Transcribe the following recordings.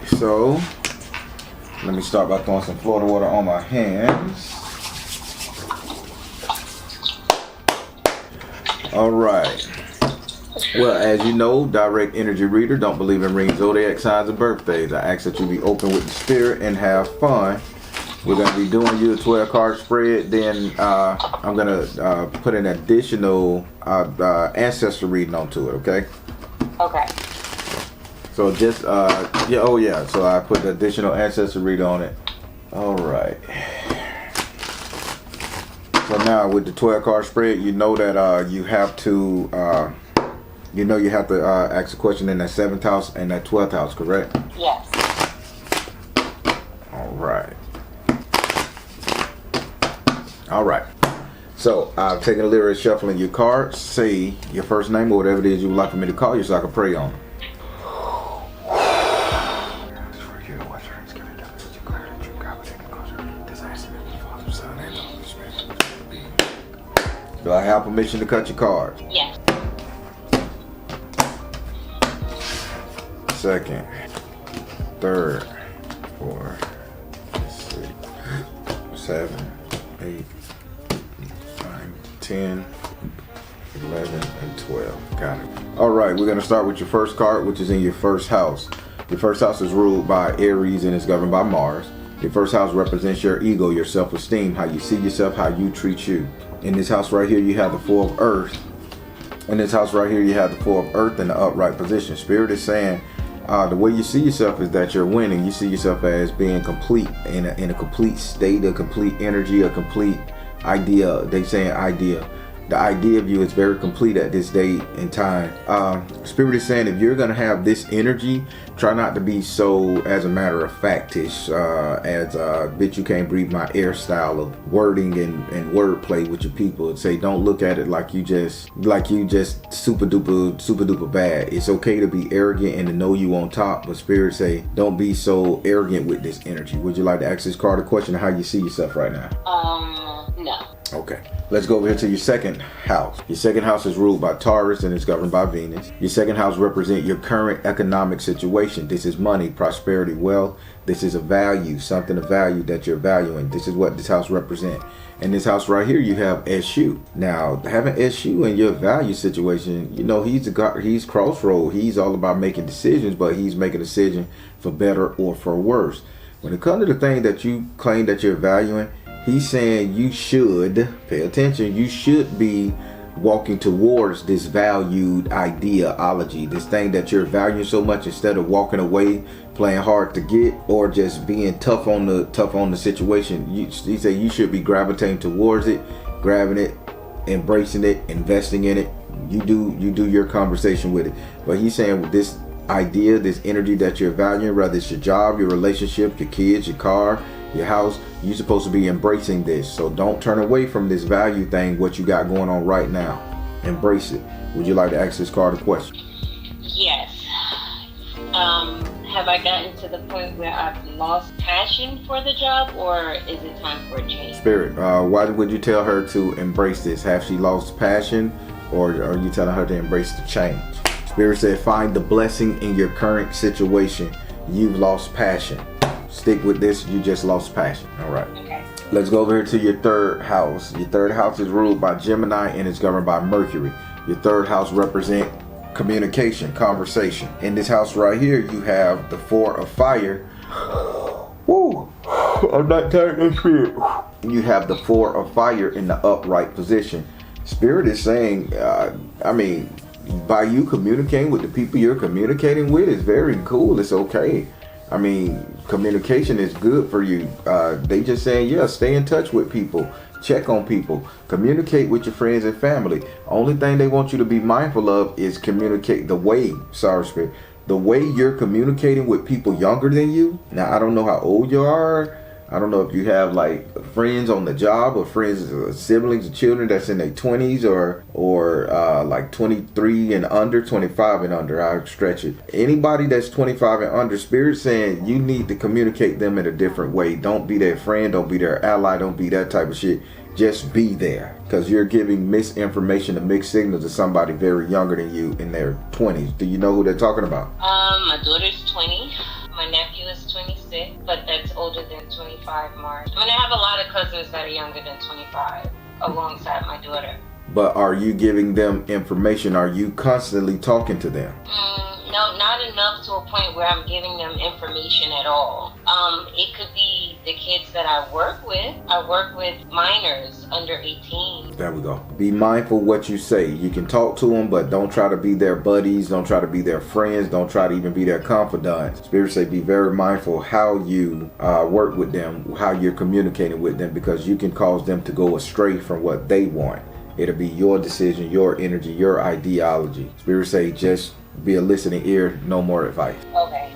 so let me start by throwing some Florida water on my hands. All right. Well, as you know, direct energy reader, don't believe in ring zodiac signs and birthdays. I ask that you be open with the spirit and have fun. We're going to be doing you a 12 card spread. Then I'm going to put an additional ancestor reading onto it, okay? Okay. So just, so I put the additional ancestor reading on it. All right. So now with the 12 card spread, you know that you have to ask a question in that 7th house and that 12th house, correct? Yes. All right. So I've taken a little shuffling your cards. Say your first name or whatever it is you would like for me to call you so I can pray on them. Do I have permission to cut your cards? Yes. Second, third, 4, 6, 7, 8, 9, 10, 11, and 12. Got it. All right, we're going to start with your first card, which is in your first house. Your first house is ruled by Aries and is governed by Mars. Your first house represents your ego, your self-esteem, how you see yourself, how you treat you. In this house right here, you have the 4 of Earth. In this house right here, you have the 4 of Earth in the upright position. Spirit is saying the way you see yourself is that you're winning. You see yourself as being complete, in a complete state, a complete energy, a complete idea. They saying idea. The idea of you is very complete at this date and time. Spirit is saying if you're going to have this energy, try not to be so, as a matter of factish, bitch you can't breathe my air style of wording and wordplay with your people. And say don't look at it like you just super duper bad. It's okay to be arrogant and to know you on top, but Spirit say don't be so arrogant with this energy. Would you like to ask this card a question of how you see yourself right now? No. Okay, let's go over here to your second house. Your second house is ruled by Taurus and is governed by Venus. Your second house represents your current economic situation. This is money, prosperity, wealth. This is a value, something of value that you're valuing. This is what this house represents. In this house right here, you have SU. Now, having SU in your value situation, you know, he's crossroad. He's all about making decisions, but he's making a decision for better or for worse. When it comes to the thing that you claim that you're valuing, he's saying you should pay attention. You should be walking towards this valued ideology, this thing that you're valuing so much, instead of walking away, playing hard to get, or just being tough on the situation. He said you should be gravitating towards it, grabbing it, embracing it, investing in it. You do your conversation with it. But he's saying with this idea, this energy that you're valuing, whether it's your job, your relationship, your kids, your car, your house, you're supposed to be embracing this. So don't turn away from this value thing, what you got going on right now. Embrace it. Would you like to ask this card a question? Yes. Have I gotten to the point where I've lost passion for the job, or is it time for a change? Spirit, why would you tell her to embrace this? Have she lost passion, or are you telling her to embrace the change? Spirit said find the blessing in your current situation. You've lost passion. Stick with this. You just lost passion. All right. Okay. Let's go over here to your third house. Your third house is ruled by Gemini and is governed by Mercury. Your third house represents communication, conversation. In this house right here, you have the 4 of Fire. Woo! I'm not tired of Spirit. You have the 4 of Fire in the upright position. Spirit is saying, by you communicating with the people you're communicating with is very cool. It's okay. I mean, communication is good for you. They just saying, yeah, stay in touch with people. Check on people. Communicate with your friends and family. Only thing they want you to be mindful of is communicate the way, the way you're communicating with people younger than you. Now, I don't know how old you are. I don't know if you have like friends on the job or friends, siblings, or children that's in their 20s or like 23 and under, 25 and under. I'll stretch it. Anybody that's 25 and under, Spirit saying you need to communicate them in a different way. Don't be their friend. Don't be their ally. Don't be that type of shit. Just be there, because you're giving misinformation and mixed signals to somebody very younger than you in their 20s. Do you know who they're talking about? My daughter's 20. My nephew is 26, but that's older than 25 March. I mean, I have a lot of cousins that are younger than 25 alongside my daughter. But are you giving them information? Are you constantly talking to them? No, not enough to a point where I'm giving them information at all. It could be the kids that I work with. I work with minors under 18. There we go. Be mindful what you say. You can talk to them, but don't try to be their buddies. Don't try to be their friends. Don't try to even be their confidants. Spirit say be very mindful how you work with them, how you're communicating with them, because you can cause them to go astray from what they want. It'll be your decision, your energy, your ideology. Spirit say just be a listening ear, no more advice. Okay.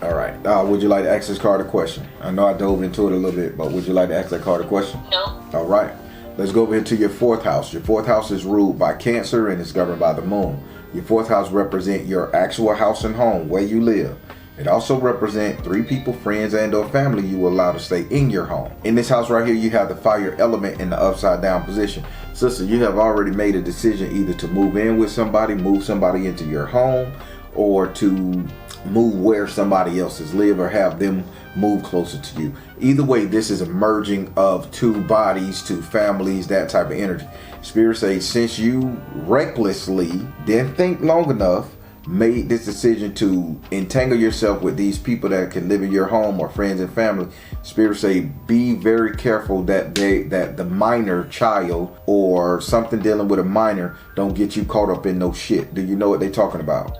All right. Would you like to ask this card a question? I know I dove into it a little bit, but would you like to ask that card a question? No. All right. Let's go over here to your fourth house. Your fourth house is ruled by Cancer and is governed by the moon. Your fourth house represents your actual house and home, where you live. It also represents 3 people, friends, and or family you will allow to stay in your home. In this house right here, you have the fire element in the upside down position. Sister, you have already made a decision either to move in with somebody, move somebody into your home, or to move where somebody else's live or have them move closer to you. Either way, this is a merging of 2 bodies, 2 families, that type of energy. Spirit says since you recklessly didn't think long enough, made this decision to entangle yourself with these people that can live in your home or friends and family, Spirit say be very careful that the minor child or something dealing with a minor don't get you caught up in no shit. Do you know what they're talking about?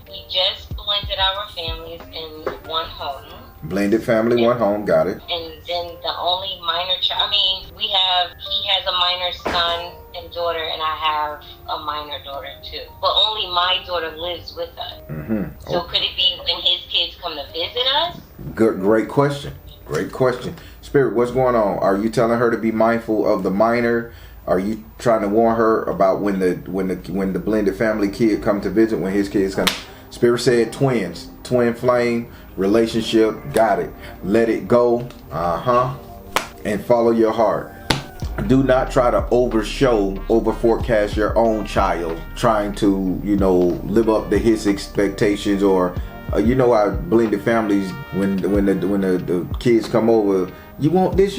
We just blended our families in one home. Blended family, one home, got it. And then the only minor child, he has a minor son and daughter, and I have a minor daughter too. But only my daughter lives with us. So could it be when his kids come to visit us? Great question. Great question. Spirit, what's going on? Are you telling her to be mindful of the minor? Are you trying to warn her about when the blended family kid come to visit, when his kids come? Spirit said twins, twin flame, relationship, got it. Let it go, and follow your heart. Do not try to over forecast your own child, trying to, live up to his expectations, or how blended families, when the kids come over, you want this,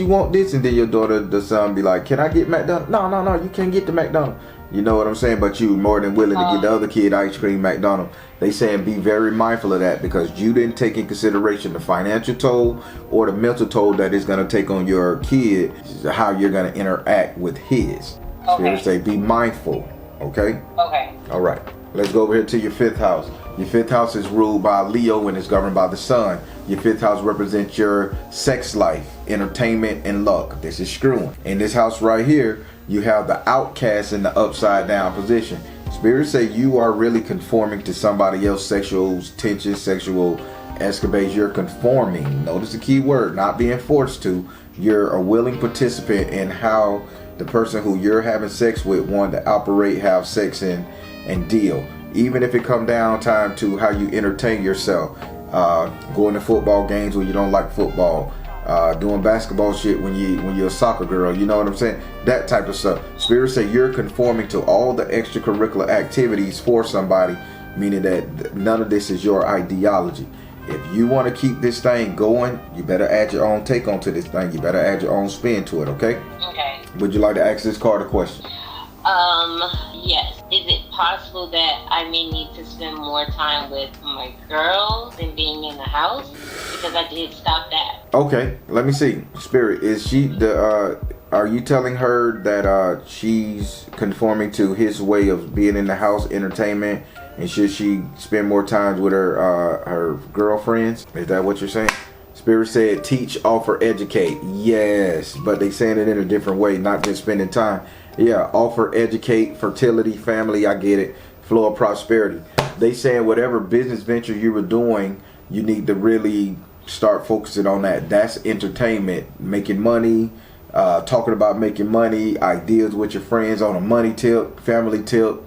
and then your daughter, the son, be like, can I get McDonald's? No, you can't get the McDonald's. You know what I'm saying? But you more than willing to get the other kid ice cream, McDonald's. They saying be very mindful of that, because you didn't take in consideration the financial toll or the mental toll that it's going to take on your kid, how you're going to interact with his. Spirit say be mindful. Okay? Okay. All right. Let's go over here to your 5th house. Your 5th house is ruled by Leo and is governed by the sun. Your 5th house represents your sex life, entertainment, and luck. This is screwing. In this house right here, you have the outcast in the upside down position. Spirit say you are really conforming to somebody else's sexual tension, sexual escapades. You're conforming. Notice the key word, not being forced to. You're a willing participant in how the person who you're having sex with wanted to operate, have sex, and deal. Even if it come down time to how you entertain yourself, going to football games when you don't like football, doing basketball shit when you're a soccer girl, you know what I'm saying? That type of stuff. Spirit say you're conforming to all the extracurricular activities for somebody, meaning that none of this is your ideology. If you want to keep this thing going, you better add your own take onto this thing. You better add your own spin to it, okay? Okay. Would you like to ask this card a question? Yes. Is it possible that I may need to spend more time with my girl than being in the house? Because I did stop that. Okay, let me see. Spirit, is she are you telling her that she's conforming to his way of being in the house, entertainment, and should she spend more time with her girlfriends? Is that what you're saying? Spirit said teach, offer, educate. Yes, but they saying it in a different way, not just spending time. Yeah, offer, educate, fertility, family, I get it. Flow of prosperity. They saying whatever business venture you were doing, you need to really start focusing on that. That's entertainment, making money, talking about making money, ideas with your friends on a money tip, family tip,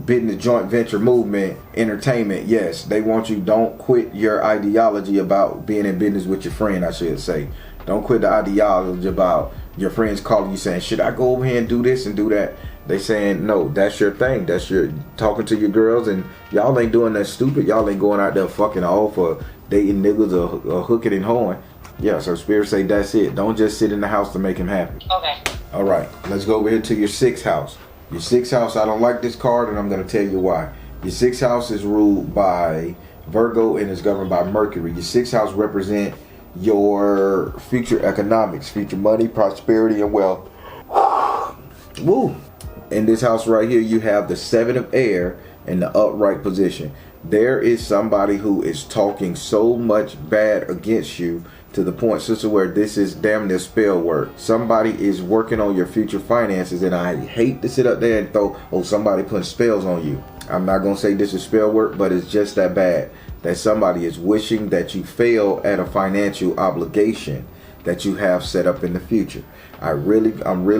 business joint venture movement, entertainment. Yes, they want you, don't quit your ideology about being in business with your friend, I should say. Don't quit the ideology about your friends calling you saying, should I go over here and do this and do that? They saying, no, that's your thing. That's your talking to your girls, and y'all ain't doing that stupid. Y'all ain't going out there fucking off or dating niggas or hooking and hoeing. Yeah, so Spirit say that's it. Don't just sit in the house to make him happy. Okay. All right, let's go over here to your 6th house. Your 6th house, I don't like this card, and I'm going to tell you why. Your 6th house is ruled by Virgo and is governed by Mercury. Your 6th house represent your future economics, future money, prosperity, and wealth. Woo! In this house right here, you have the 7 of air in the upright position. There is somebody who is talking so much bad against you to the point, sister, where this is damn near spell work. Somebody is working on your future finances, and I hate to sit up there and throw, oh, somebody putting spells on you. I'm not going to say this is spell work, but it's just that bad. That somebody is wishing that you fail at a financial obligation that you have set up in the future. I'm really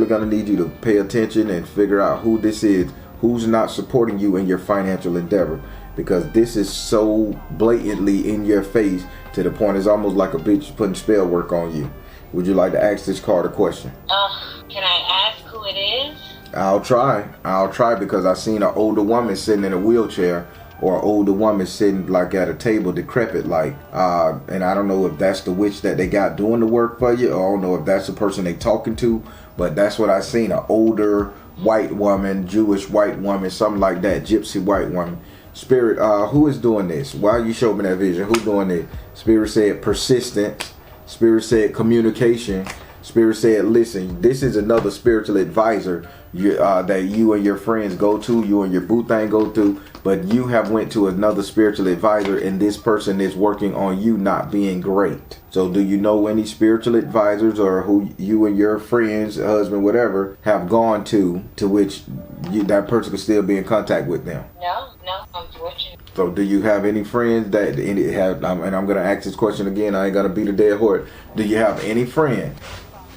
going to need you to pay attention and figure out who this is, who's not supporting you in your financial endeavor, because this is so blatantly in your face to the point it's almost like a bitch putting spell work on you. Would you like to ask this card a question? Can I ask who it is? I'll try because I seen an older woman sitting in a wheelchair, or an older woman sitting like at a table decrepit like, and I don't know if that's the witch that they got doing the work for you, or I don't know if that's the person they talking to, but that's what I seen, an older white woman, Jewish white woman, something like that, gypsy white woman. Spirit, who is doing this? Why you showing me that vision? Who's doing it? Spirit said persistence. Spirit said communication. Spirit said, listen, this is another spiritual advisor that you and your friends go to, you and your boo thing go to, but you have went to another spiritual advisor, and this person is working on you not being great. So do you know any spiritual advisors, or who you and your friends, husband, whatever, have gone to which that person could still be in contact with them? No, unfortunately. So do you have any friends that have, and I'm going to ask this question again, I ain't going to beat a dead horse. Do you have any friend,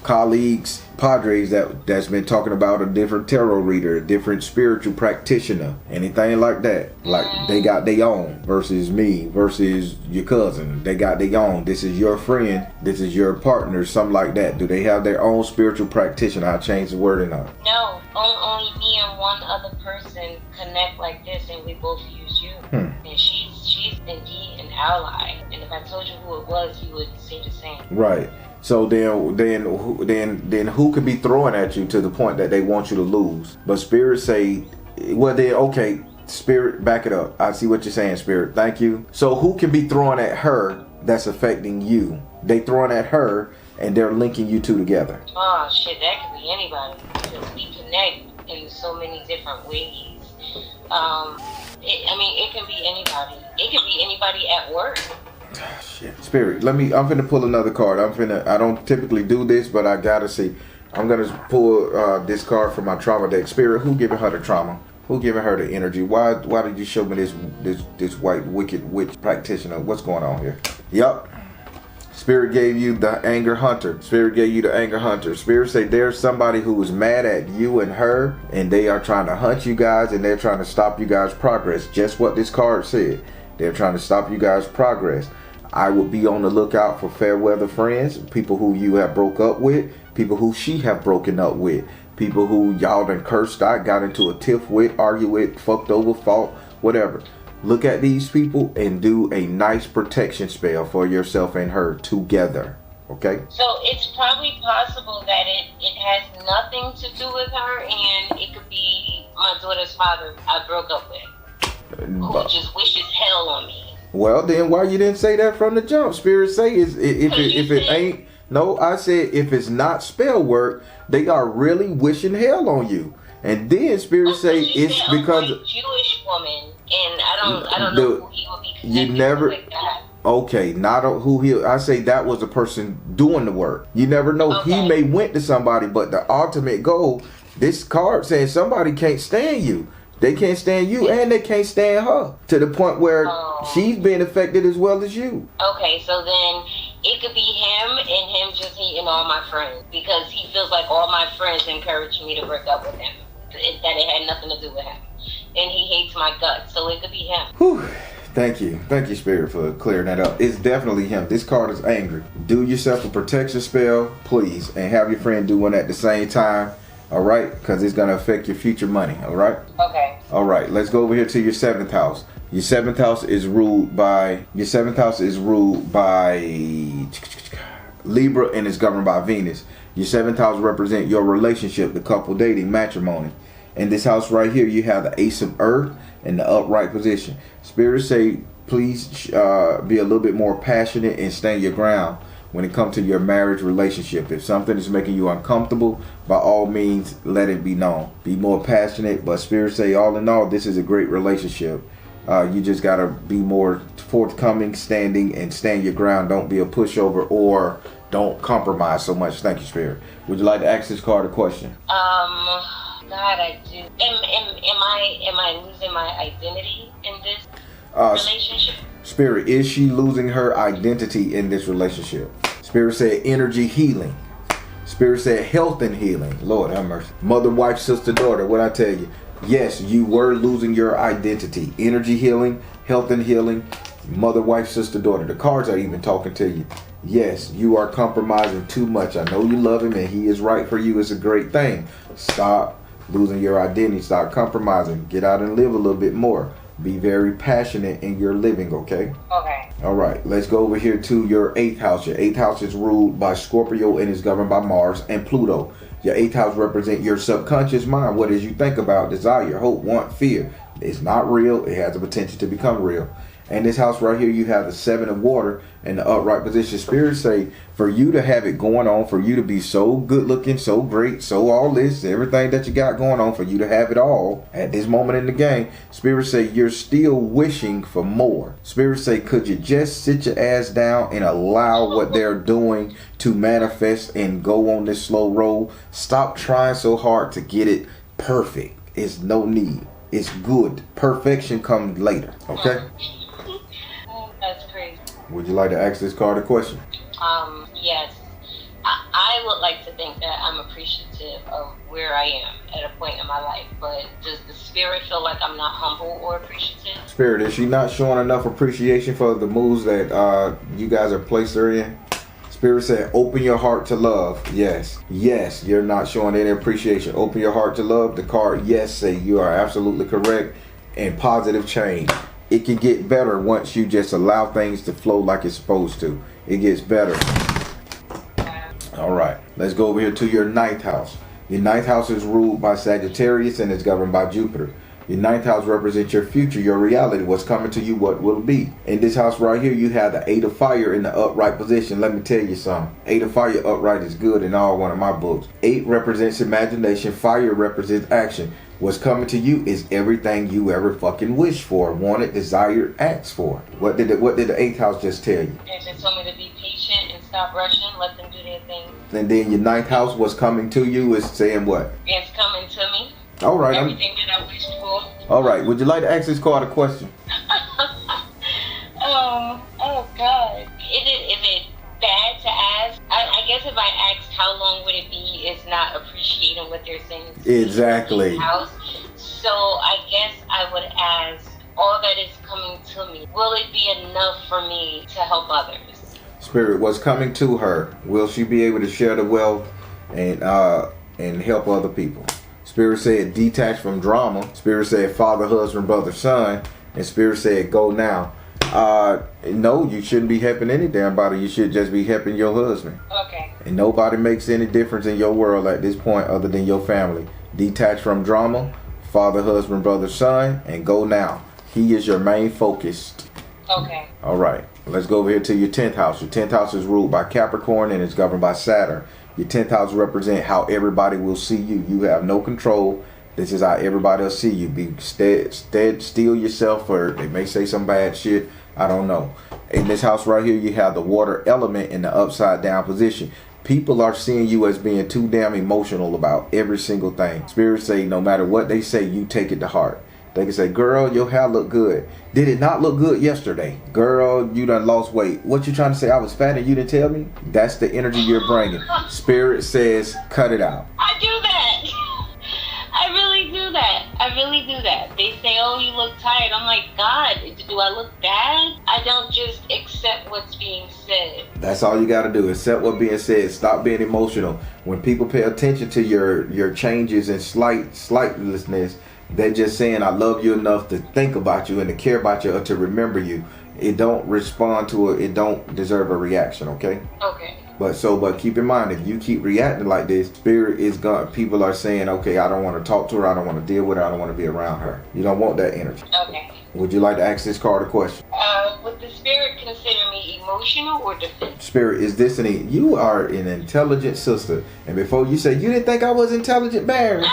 colleagues, padres that's been talking about a different tarot reader, a different spiritual practitioner, anything like that? Like they got their own versus me versus your cousin. They got their own. This is your friend. This is your partner. Something like that. Do they have their own spiritual practitioner? I'll change the wording on it. No, only me and one other person connect like this, and we both use you. And she's indeed an ally. And if I told you who it was, you would say the same. Right. So then who could be throwing at you to the point that they want you to lose? But Spirit say, well then, okay, Spirit, back it up. I see what you're saying, Spirit. Thank you. So who can be throwing at her that's affecting you? They throwing at her and they're linking you two together. Oh shit, that could be anybody, because we connect in so many different ways. It can be anybody. It could be anybody at work. Shit. Spirit, I'm finna pull another card. I don't typically do this, but I gotta see. I'm gonna pull this card from my trauma deck. Spirit, who giving her the trauma? Who giving her the energy? Why did you show me this white wicked witch practitioner? What's going on here? Yup. Spirit gave you the anger hunter. Spirit gave you the anger hunter. Spirit say there's somebody who is mad at you and her, and they are trying to hunt you guys, and they're trying to stop you guys' progress. Just what this card said. They're trying to stop you guys' progress. I would be on the lookout for fair weather friends, people who you have broke up with, people who she have broken up with, people who y'all done cursed out, got into a tiff with, argued with, fucked over, fought, whatever. Look at these people and do a nice protection spell for yourself and her together. Okay? So it's probably possible that it has nothing to do with her, and it could be my daughter's father I broke up with, who just wishes hell on me. Well, then why you didn't say that from the jump? Spirit say if it ain't, no, I said if it's not spell work, they are really wishing hell on you. And then Spirit say it's because a Jewish woman, and I don't know who he would be connected you never with that. Okay, not who he. I say that was the person doing the work. You never know. Okay. He may went to somebody, but the ultimate goal, this card saying somebody can't stand you. They can't stand you, and they can't stand her, to the point where she's being affected as well as you. Okay, so then it could be him and him just hating all my friends, because he feels like all my friends encouraged me to break up with him, that it had nothing to do with him, and he hates my guts, so it could be him. Whew. Thank you, Spirit, for clearing that up. It's definitely him. This card is angry. Do yourself a protection spell, please, and have your friend do one at the same time. All right, because it's going to affect your future money. All right. Okay. All right, let's go over here to your 7th house. Your 7th house is ruled by Libra and is governed by Venus. Your 7th house represents your relationship, the couple dating, matrimony. In this house right here, you have the Ace of Earth in the upright position. Spirit say, please be a little bit more passionate and stand your ground when it comes to your marriage relationship. If something is making you uncomfortable, by all means, let it be known. Be more passionate, but Spirit say, all in all, this is a great relationship. You just got to be more forthcoming, standing, and stand your ground. Don't be a pushover or don't compromise so much. Thank you, Spirit. Would you like to ask this card a question? God, I do. Am I losing my identity in this relationship? Spirit, is she losing her identity in this relationship? Spirit said energy healing. Spirit said health and healing. Lord have mercy. Mother, wife, sister, daughter, what I tell you? Yes, you were losing your identity. Energy healing, health and healing, mother, wife, sister, daughter. The cards are even talking to you. Yes, you are compromising too much. I know you love him and he is right for you. It's a great thing. Stop losing your identity. Stop compromising. Get out and live a little bit more. Be very passionate in your living, okay? Okay. All right, let's go over here to your 8th house. Your 8th house is ruled by Scorpio and is governed by Mars and Pluto. Your 8th house represents your subconscious mind. What is you think about, desire, hope, want, fear. It's not real. It has the potential to become real. And this house right here, you have the 7 of water in the upright position. Spirit say, for you to have it going on, for you to be so good looking, so great, so all this, everything that you got going on, for you to have it all at this moment in the game, Spirit say, you're still wishing for more. Spirit say, could you just sit your ass down and allow what they're doing to manifest and go on this slow roll? Stop trying so hard to get it perfect. It's no need. It's good. Perfection comes later. Okay? That's crazy. Would you like to ask this card a question? Yes. I would like to think that I'm appreciative of where I am at a point in my life, but does the spirit feel like I'm not humble or appreciative? Spirit, is she not showing enough appreciation for the moves that you guys have placed her in? Spirit said, open your heart to love. Yes. Yes, you're not showing any appreciation. Open your heart to love. The card, yes, say you are absolutely correct. And positive change. It can get better once you just allow things to flow like it's supposed to. It gets better. All right. Let's go over here to your 9th house. Your 9th house is ruled by Sagittarius and is governed by Jupiter. Your 9th house represents your future, your reality, what's coming to you, what will be. In this house right here, you have the 8 of fire in the upright position. Let me tell you something. 8 of fire upright is good in all one of my books. 8 represents imagination. Fire represents action. What's coming to you is everything you ever fucking wished for, wanted, desired, asked for. What did the 8th house just tell you? It just told me to be patient and stop rushing, let them do their thing. And then your 9th house, what's coming to you is saying what? It's coming to me. All right. Everything that I wished for. All right. Would you like to ask this card a question? Oh God. Is it bad to ask? I guess if I asked how long would it be, it's not appreciating what they're saying. Exactly. So I guess I would ask, all that is coming to me, will it be enough for me to help others? Spirit, what's coming to her, will she be able to share the wealth and help other people? Spirit said detach from drama. Spirit said father, husband, brother, son. And Spirit said go now. No, you shouldn't be helping any damn body. You should just be helping your husband. Okay. And nobody makes any difference in your world at this point other than your family. Detach from drama, father, husband, brother, son, and go now. He is your main focus. Okay. All right. Let's go over here to your 10th house. Your 10th house is ruled by Capricorn and is governed by Saturn. Your 10th house represents how everybody will see you. You have no control. This is how everybody will see you. Be still yourself, or they may say some bad shit. I don't know. In this house right here, you have the water element in the upside down position. People are seeing you as being too damn emotional about every single thing. Spirits say no matter what they say, you take it to heart. They can say, girl, your hair look good. Did it not look good yesterday? Girl, you done lost weight. What you trying to say? I was fat and you didn't tell me? That's the energy you're bringing. Spirit says, cut it out. I do that. I really do that. I I really do that. They say, oh, you look tired. I'm like, God, do I look bad? I don't just accept what's being said. That's all you got to do. Accept what's being said. Stop being emotional. When people pay attention to your changes and slightlessness, they're just saying, I love you enough to think about you and to care about you or to remember you. It don't respond to it. It don't deserve a reaction, okay? Okay. But keep in mind, if you keep reacting like this, spirit is gone. People are saying, okay, I don't want to talk to her. I don't want to deal with her. I don't want to be around her. You don't want that energy. Okay. Would you like to ask this card a question? Would the spirit consider me emotional or defensive? Spirit, is this you are an intelligent sister. And before you say, you didn't think I was intelligent, Barry.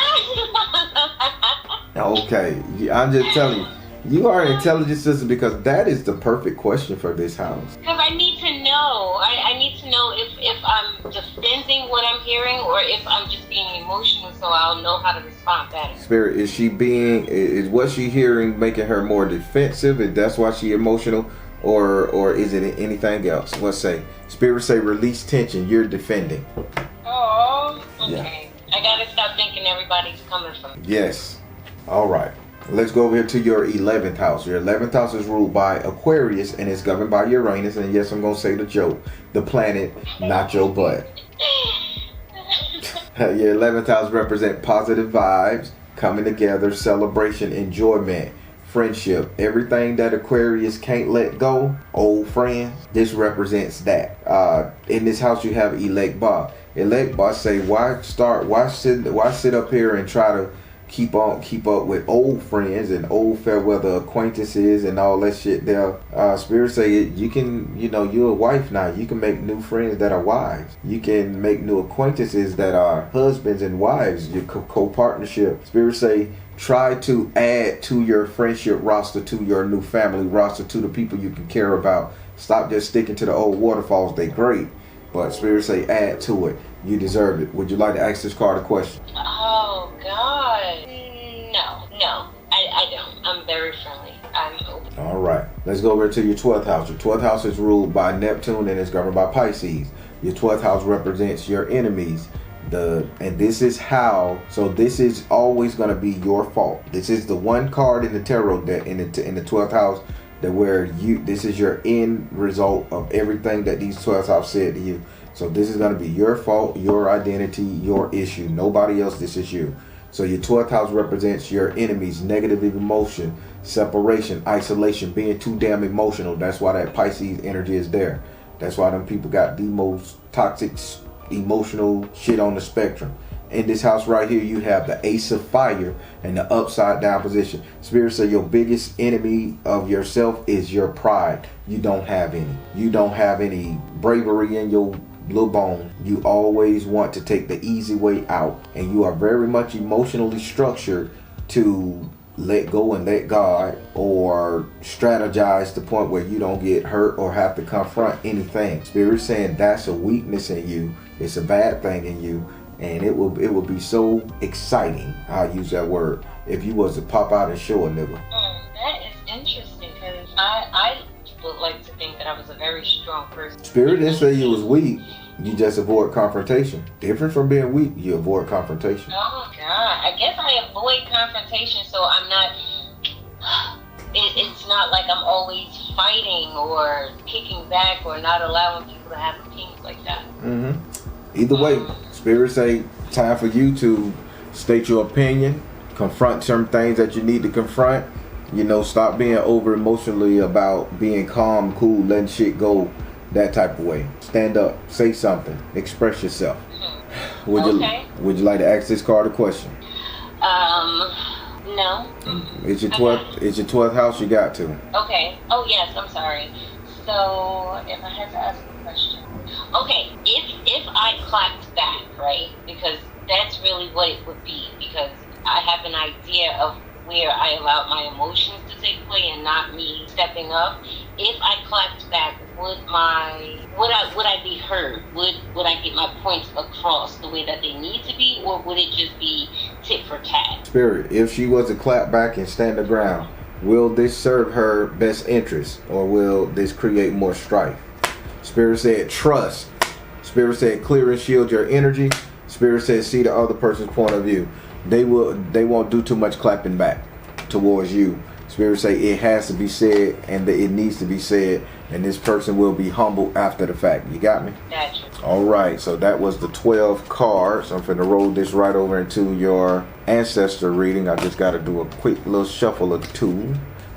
Okay, I'm just telling you. You are an intelligent sister because that is the perfect question for this house. Because I need to know. I need to know if I'm defending what I'm hearing or if I'm just being emotional, so I'll know how to respond better. Spirit, is what she hearing making her more defensive? If that's why she emotional, or is it anything else? Let's say Spirit say release tension. You're defending. Oh, okay. Yeah. I gotta stop thinking everybody's coming from me. Yes. All right. Let's go over here to your 11th house. Your 11th house is ruled by Aquarius and it's governed by Uranus. And yes, I'm going to say the planet, not your butt. Your 11th house represents positive vibes, coming together, celebration, enjoyment, friendship, everything that Aquarius can't let go, old friends. This represents that. In this house, you have Elect Ba. Elect Ba say, why sit up here and try to keep up with old friends and old fair weather acquaintances and all that shit there. Spirit say you can, you're a wife now. You can make new friends that are wives. You can make new acquaintances that are husbands and wives. Your co-partnership. Spirit say try to add to your friendship roster, to your new family roster, to the people you can care about. Stop just sticking to the old waterfalls. They great, but Spirit say add to it. You deserve it. Would you like to ask this card a question? Oh, God. No. I don't. I'm very friendly. I'm open. All right. Let's go over to your 12th house. Your 12th house is ruled by Neptune and is governed by Pisces. Your 12th house represents your enemies. And this is how, so this is always going to be your fault. This is the one card in the tarot that in the 12th house that this is your end result of everything that these 12th house said to you. So this is going to be your fault, your identity, your issue. Nobody else, this is you. So your 12th house represents your enemies, negative emotion, separation, isolation, being too damn emotional. That's why that Pisces energy is there. That's why them people got the most toxic, emotional shit on the spectrum. In this house right here, you have the Ace of Fire and the upside down position. Spirit say your biggest enemy of yourself is your pride. You don't have any. You don't have any bravery in your little bone. You always want to take the easy way out, and you are very much emotionally structured to let go and let God, or strategize to the point where you don't get hurt or have to confront anything. Spirit saying that's a weakness in you. It's a bad thing in you, and it will be so exciting, I'll use that word, if you was to pop out and show a nigga. That is interesting, because I would like to think that I was a very strong person. Spirit didn't say you was weak. You just avoid confrontation. Different from being weak, you avoid confrontation. Oh God, I guess I avoid confrontation, so I'm not. It's not like I'm always fighting or kicking back or not allowing people to have opinions like that. Either way, Spirit say time for you to state your opinion, confront certain things that you need to confront. Stop being over emotionally about being calm, cool, letting shit go, that type of way. Stand up, say something, express yourself. Would you like to ask this card a question? No. It's your 12th house. You got to. Okay. Oh yes, I'm sorry. So if I had to ask a question, okay, if I clapped back, right? Because that's really what it would be. Because I have an idea of where I allowed my emotions to take play and not me stepping up. If I clapped back, would I be heard? Would I get my points across the way that they need to be, or would it just be tit for tat? Spirit, if she was to clap back and stand the ground, will this serve her best interest, or will this create more strife? Spirit said trust. Spirit said clear and shield your energy. Spirit said see the other person's point of view. they won't do too much clapping back towards you. Spirit say it has to be said, and that it needs to be said, and this person will be humble after the fact. You got me? Gotcha. All right, so that was the 12 cards. I'm finna roll this right over into your ancestor reading. I just got to do a quick little shuffle of 2.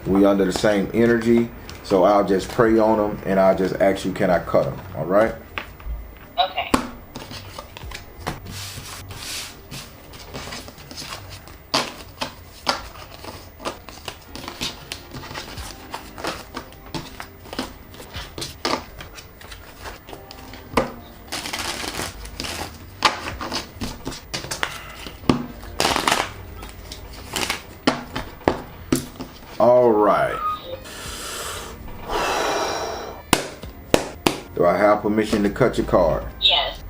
We under the same energy, so I'll just pray on them, and I'll just ask you, can I cut them? All right? Okay. All right. Do I have permission to cut your card? Yes.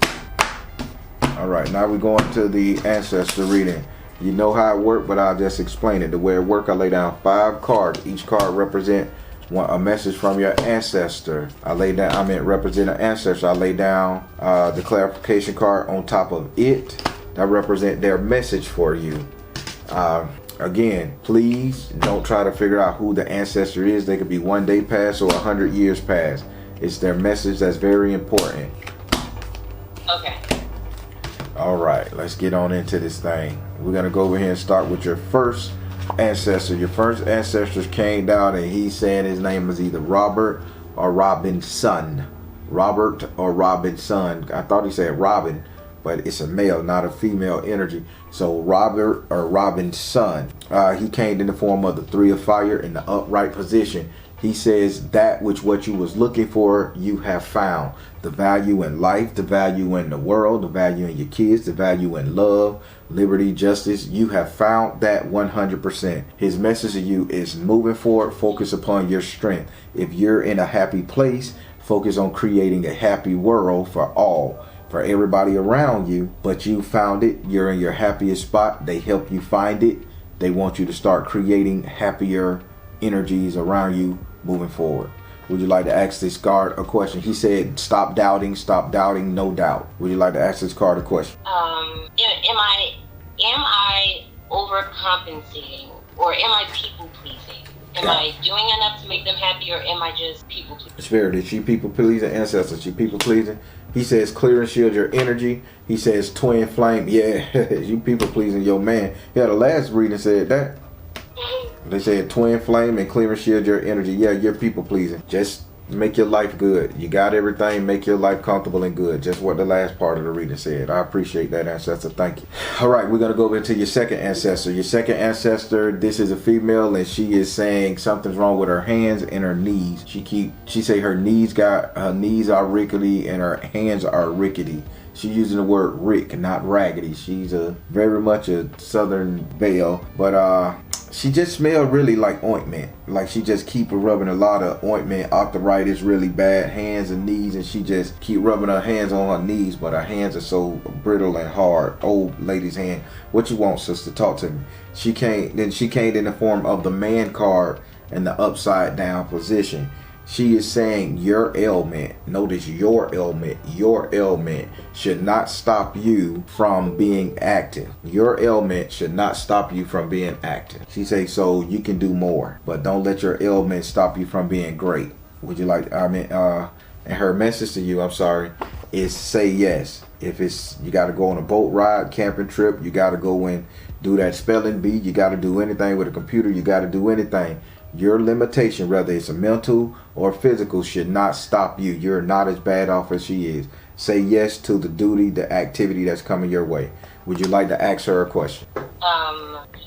All right, now we're going to the ancestor reading. You know how it works, but I'll just explain it. The way it works, I lay down 5 cards. Each card represent a message from your ancestor. Represent an ancestor. I lay down the clarification card on top of it. That represent their message for you. Again, please don't try to figure out who the ancestor is. They could be 1 day past or 100 years past. It's their message that's very important. Okay. All right, let's get on into this thing. We're going to go over here and start with your first ancestor. Your first ancestor came down, and he's saying his name is either Robert or Robinson. Robert or Robinson. I thought he said Robin, but it's a male, not a female energy. So Robert or Robinson. He came in the form of the 3 of fire in the upright position. He says that what you was looking for, you have found. The value in life, the value in the world, the value in your kids, the value in love, liberty, justice. You have found that 100%. His message to you is moving forward, focus upon your strength. If you're in a happy place, focus on creating a happy world for all, for everybody around you. But you found it. You're in your happiest spot. They help you find it. They want you to start creating happier energies around you moving forward. Would you like to ask this card a question? He said, stop doubting, no doubt. Would you like to ask this card a question? Am I overcompensating, or am I people pleasing? Am I doing enough to make them happy, or am I just people pleasing? Spirit, is she people pleasing? Ancestor, she people pleasing? He says, clear and shield your energy. He says, twin flame. Yeah, you people pleasing your man. Yeah, the last reading said that. They said twin flame and clear and shield your energy. Yeah, you're people pleasing. Just make your life good. You got everything. Make your life comfortable and good. Just what the last part of the reading said. I appreciate that, ancestor. Thank you. All right, we're going to go into your second ancestor. Your second ancestor, this is a female, and she is saying something's wrong with her hands and her knees. She say her knees are rickety and her hands are rickety. She's using the word rick, not raggedy. She's very much a Southern belle, but she just smelled really like ointment. Like she just keep rubbing a lot of ointment. Arthritis really bad, hands and knees, and she just keep rubbing her hands on her knees, but her hands are so brittle and hard. Old lady's hand. What you want, sister? Talk to me. She came in the form of the man card in the upside down position. She is saying your ailment, notice your ailment should not stop you from being active. Your ailment should not stop you from being active. She says, so you can do more, but don't let your ailment stop you from being great. Would you like, and her message to you, is say yes. If you got to go on a boat ride, camping trip, you got to go and do that spelling bee, you got to do anything with a computer, you got to do anything. Your limitation, whether it's a mental or physical, should not stop you. You're not as bad off as she is. Say yes to the duty, the activity that's coming your way. Would you like to ask her a question?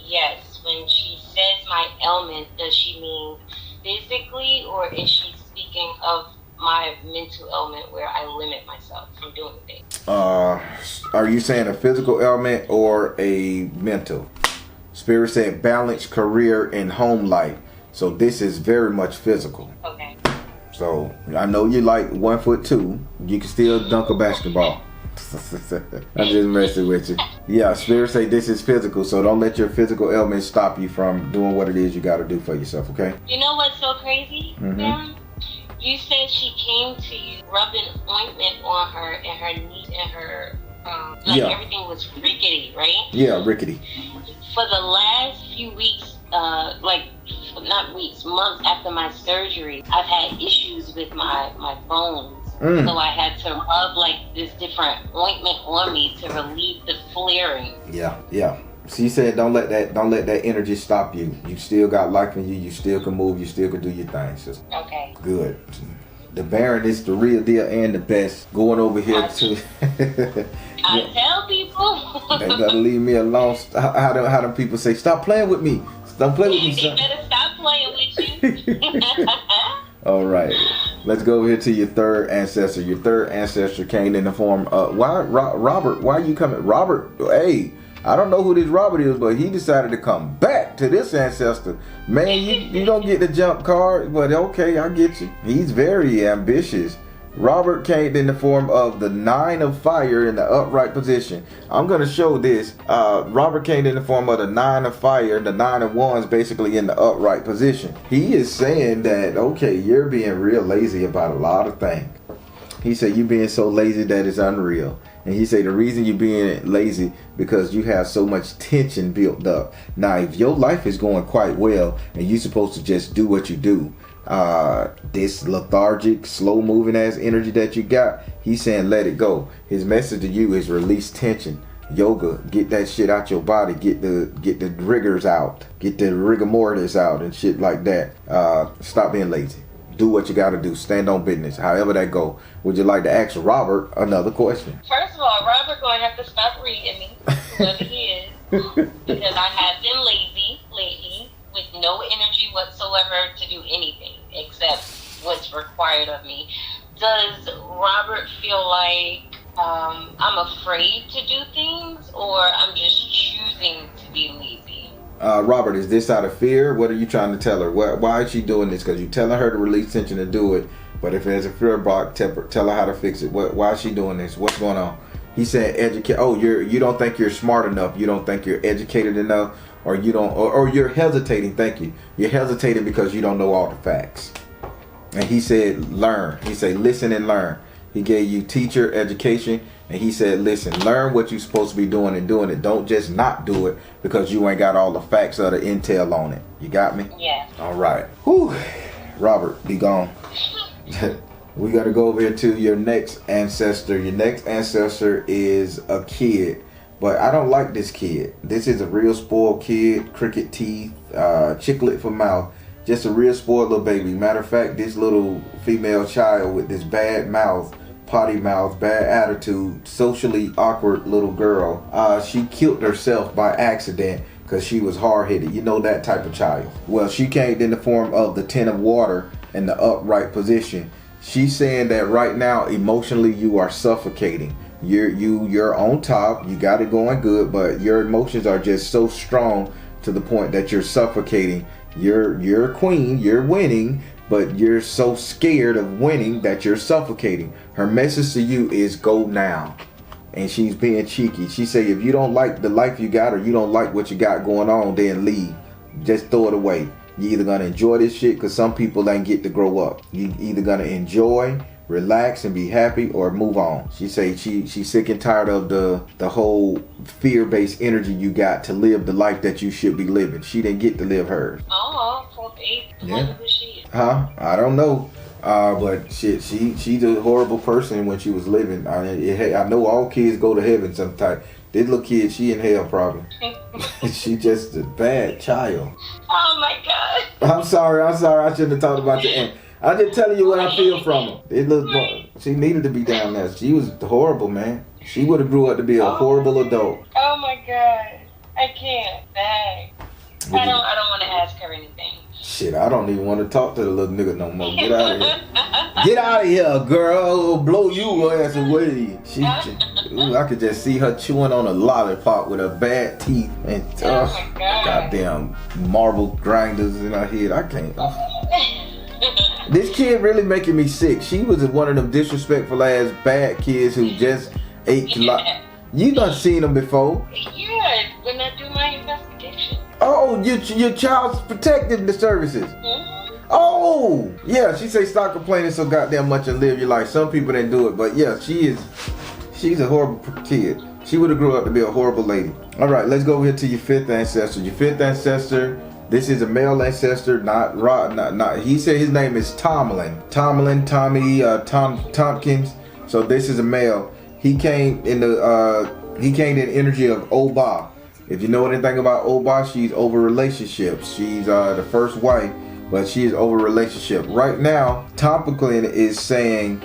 Yes. When she says my ailment, does she mean physically, or is she speaking of my mental ailment where I limit myself from doing things? Are you saying a physical ailment or a mental? Spirit said balance, career, and home life. So this is very much physical. Okay. So I know you like 1'2". You can still dunk a basketball. I'm just messing with you. Yeah, Spirit say this is physical, so don't let your physical ailments stop you from doing what it is you got to do for yourself, okay? You know what's so crazy, Darren? You said she came to you rubbing ointment on her and her knees and her Like everything was rickety, right? Yeah, rickety. For the last few weeks, like not weeks, months after my surgery, I've had issues with my bones. So I had to rub like this different ointment on me to relieve the flaring. Yeah. She said, don't let that energy stop you. You still got life in you. You still can move. You still can do your thing, sister. Okay. Good. The Baron is the real deal and the best. Going over here to. I tell people. They gotta leave me alone. How do people say, stop playing with me? Don't play with me, son. They better stop playing with you. All right. Let's go over here to your third ancestor. Your third ancestor came in the form of Robert. Why are you coming? Robert, hey, I don't know who this Robert is, but he decided to come back to this ancestor. Man, you don't get the jump card, but okay, I get you. He's very ambitious. Robert came in the form of the 9 of fire in the upright position. I'm going to show this. Robert came in the form of the 9 of fire, the 9 of wands basically in the upright position. He is saying that, okay, you're being real lazy about a lot of things. He said you're being so lazy that it's unreal. And he said the reason you're being lazy because you have so much tension built up. Now, if your life is going quite well and you're supposed to just do what you do, this lethargic, slow moving ass energy that you got, he's saying let it go. His message to you is release tension. Yoga, get that shit out your body, get the rigors out, get the rigor mortis out and shit like that. Stop being lazy. Do what you gotta do. Stand on business. However that go. Would you like to ask Robert another question? First of all, Robert going to have to stop reading me, whoever he is, because I have been lazy lately with no energy whatsoever to do anything except what's required of me. Does Robert feel like I'm afraid to do things, or I'm just choosing to be lazy? Robert, is this out of fear? What are you trying to tell her? Why is she doing this? Because you're telling her to release tension to do it. But if there's a fear block, tell her how to fix it. Why is she doing this? What's going on? He said, educate. Oh, you don't think you're smart enough. You don't think you're educated enough, or you don't, or you're hesitating. Thank you. You're hesitating because you don't know all the facts. And he said, learn. He said, listen and learn. He gave you teacher education. And he said, listen, learn what you're supposed to be doing and doing it. Don't just not do it because you ain't got all the facts or the intel on it. You got me? Yeah. All right. Whew. Robert, be gone. We got to go over here to your next ancestor. Your next ancestor is a kid. But I don't like this kid. This is a real spoiled kid. Cricket teeth, chiclet for mouth. Just a real spoiled little baby. Matter of fact, this little female child with this bad mouth, potty mouth, bad attitude, socially awkward little girl. She killed herself by accident because she was hard-headed. You know that type of child. Well, she came in the form of the 10 of water in the upright position. She's saying that right now, emotionally, you are suffocating. You're on top. You got it going good, but your emotions are just so strong to the point that you're suffocating. You're a queen. You're winning. But you're so scared of winning that you're suffocating. Her message to you is go now. And she's being cheeky. She say if you don't like the life you got or you don't like what you got going on, then leave. Just throw it away. You're either going to enjoy this shit because some people ain't get to grow up. You either going to enjoy, relax and be happy or move on. She say she's sick and tired of the whole fear-based energy you got to live the life that you should be living. She didn't get to live hers. Oh, poor baby. Yeah. I don't know. But shit, she's a horrible person when she was living. I know all kids go to heaven sometime. This little kid, she in hell probably. She just a bad child. Oh my God. I'm sorry. I shouldn't have talked about your aunt. I'm just telling you what I feel from her. She needed to be down there. She was horrible, man. She would have grew up to be a horrible adult. Oh my God. I can't. Dang. I don't want to ask her anything. Shit, I don't even want to talk to the little nigga no more. Get out of here. Get out of here, girl. Blow you ass away. I could just see her chewing on a lollipop with her bad teeth and goddamn marble grinders in her head. I can't. This kid really making me sick. She was one of them disrespectful ass bad kids who just ate You done seen them before. Yeah, when I do my investigation. Oh, your child's protective the services. Mm-hmm. Oh, yeah. She say stop complaining so goddamn much and live your life. Some people didn't do it, but yeah, she She's a horrible kid. She would have grew up to be a horrible lady. All right, let's go over here to your fifth ancestor. Your fifth ancestor, this is a male ancestor, not Rod, not. He said his name is Tommy, Tompkins. So this is a male. He came in the energy of Oba. If you know anything about Oba, she's over relationships. She's the first wife, but she is over relationship. Right now, Tompkins is saying,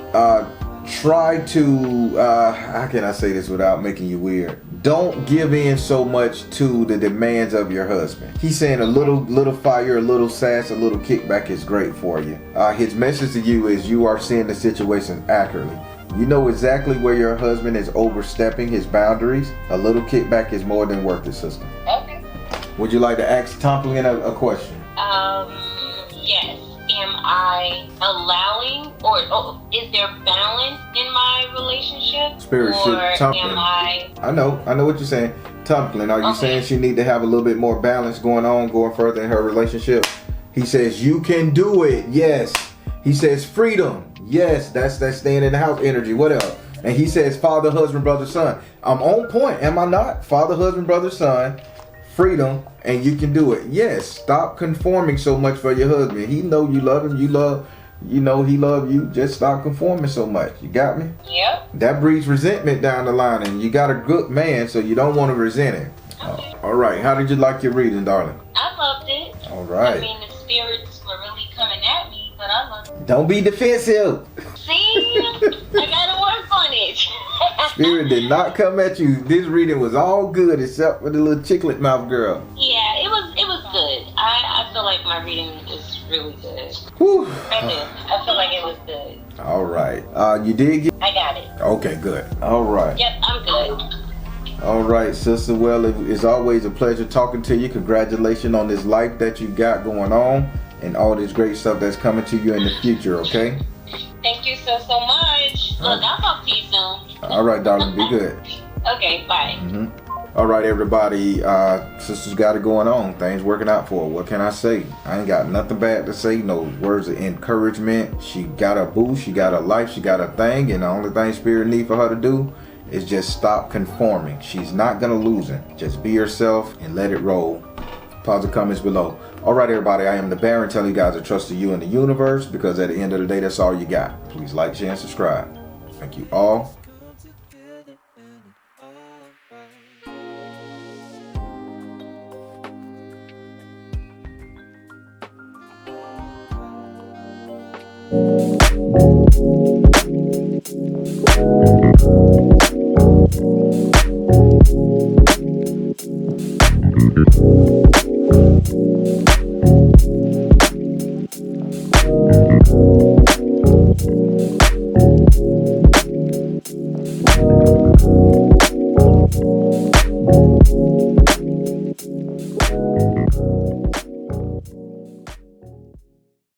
try to, how can I say this without making you weird? Don't give in so much to the demands of your husband. He's saying a little fire, a little sass, a little kickback is great for you. His message to you is you are seeing the situation accurately. You know exactly where your husband is overstepping his boundaries. A little kickback is more than worth it, sister. Okay. Would you like to ask Tompkins a question? Yes. Am I allowing, or is there balance in my relationship? Spirit shit, Tompkins. I know what you're saying. Tompkins, are you saying she need to have a little bit more balance going further in her relationship? He says you can do it. Yes. He says freedom. Yes, that's staying in the house energy. What else? And he says father, husband, brother, son. I'm on point, am I not? Father, husband, brother, son. Freedom, and you can do it. Yes, stop conforming so much for your husband. He know you love him. He love you. Just stop conforming so much. You got me? Yep. That breeds resentment down the line, and you got a good man, so you don't want to resent him. Okay. All right. How did you like your reading, darling? I loved it. All right. I mean, the spirits were really coming at me, but I loved it. Don't be defensive. See, I gotta work on it. Spirit did not come at you. This reading was all good except for the little chiclet mouth girl. Yeah, it was good. I feel like my reading is really good. Whew. I feel like it was good. All right. You did get. I got it. Okay, good. All right. Yep, I'm good. All right, sister. Well, it's always a pleasure talking to you. Congratulations on this life that you got going on and all this great stuff that's coming to you in the future. Okay. Thank you so much. Look, I'll talk to you soon. All right, darling. Be good. Okay, bye. All right, everybody. Sister's got it going on. Things working out for her. What can I say? I ain't got nothing bad to say. No words of encouragement. She got a boo. She got a life. She got a thing. And the only thing Spirit need for her to do is just stop conforming. She's not going to lose it. Just be yourself and let it roll. Positive comments below. All right, everybody. I am the Baron telling you guys to trust you in the universe, because at the end of the day, that's all you got. Please like, share, and subscribe. Thank you all. Thank you.